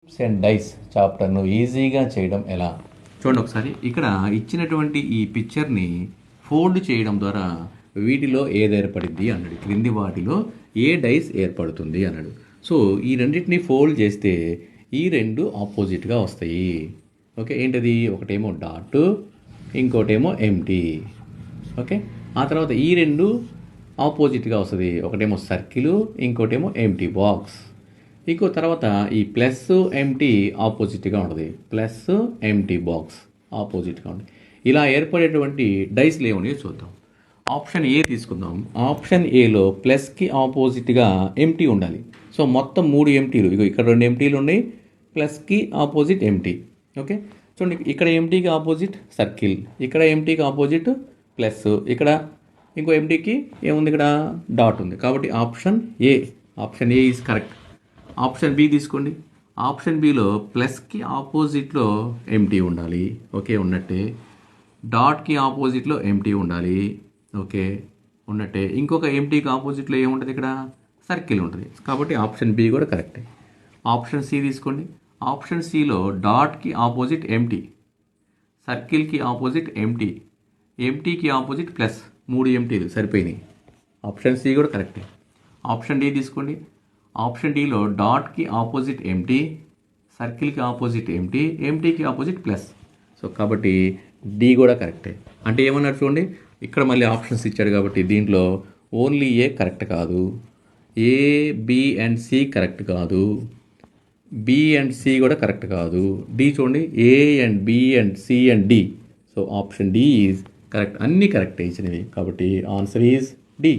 And dice చాప్టర్ను ఈజీగా చేయడం ఎలా? చూడండి ఒకసారి ఇక్కడ ఇచ్చినటువంటి ఈ పిక్చర్ని ఫోల్డ్ చేయడం ద్వారా వీటిలో ఏది ఏర్పడింది అన్నాడు. క్రింది వాటిలో ఏ డైస్ ఏర్పడుతుంది అన్నాడు. సో ఈ రెండింటిని ఫోల్డ్ చేస్తే ఈ రెండు ఆపోజిట్గా వస్తాయి. ఓకే, ఏంటది? ఒకటేమో డాట్, ఇంకోటేమో ఎంటీ. ఓకే, ఆ తర్వాత ఈ రెండు ఆపోజిట్గా వస్తుంది. ఒకటేమో సర్కిల్, ఇంకోటేమో ఎంటీ బాక్స్. ఇంకో తర్వాత ఈ ప్లస్ ఎంటీ ఆపోజిట్గా ఉంటుంది. ప్లస్ ఎంటీ బాక్స్ ఆపోజిట్గా ఉంటుంది. ఇలా ఏర్పడేటువంటి డైస్లు ఏమని చూద్దాం. ఆప్షన్ ఏ తీసుకుందాం. ఆప్షన్ ఏలో ప్లస్కి ఆపోజిట్గా ఎంటీ ఉండాలి. సో మొత్తం 3 ఎంటీలు, ఇగో ఇక్కడ 2 ఎంటీలు ఉన్నాయి, ప్లస్కి ఆపోజిట్ ఎంటీ. ఓకే, చూడండి ఇక్కడ ఎంటీకి ఆపోజిట్ సర్కిల్, ఇక్కడ ఎంటీకి ఆపోజిట్ ప్లస్, ఇక్కడ ఇంకో ఎంటీకి ఏముంది, ఇక్కడ డాట్ ఉంది. కాబట్టి option A is correct. Option B తీసుకోండి. ఆప్షన్ బిలో ప్లస్కి ఆపోజిట్లో ఎంటీ ఉండాలి. ఓకే, ఉన్నట్టే. డాట్కి ఆపోజిట్లో ఎంటీ ఉండాలి. ఓకే, ఉన్నట్టే. ఇంకొక ఎంటీకి ఆపోజిట్లో ఏముంటుంది, ఇక్కడ సర్కిల్ ఉంటుంది. కాబట్టి ఆప్షన్ బి కూడా కరెక్టే. ఆప్షన్ సి తీసుకోండి. ఆప్షన్ సిలో డాట్కి ఆపోజిట్ ఎంటీ, సర్కిల్కి ఆపోజిట్ ఎంటీ, ఎంటీకి ఆపోజిట్ ప్లస్, 3 ఎంటీలు సరిపోయినాయి. ఆప్షన్ సి కూడా కరెక్టే. ఆప్షన్ డి తీసుకోండి. ఆప్షన్ డిలో డాట్కి ఆపోజిట్ ఎంటీ, సర్కిల్కి ఆపోజిట్ ఎంటీ, ఎంటీకి ఆపోజిట్ ప్లస్. సో కాబట్టి డి కూడా కరెక్టే. అంటే ఏమన్నారు చూడండి, ఇక్కడ మళ్ళీ ఆప్షన్స్ ఇచ్చాడు కాబట్టి దీంట్లో ఓన్లీ ఏ కరెక్ట్ కాదు, A, B and C correct కాదు, బి అండ్ సి కూడా కరెక్ట్ కాదు. డి చూడండి, A and B and C and D. So option D is correct. అన్నీ కరెక్ట్ ఇచ్చినవి కాబట్టి ఆన్సర్ ఈజ్ డి.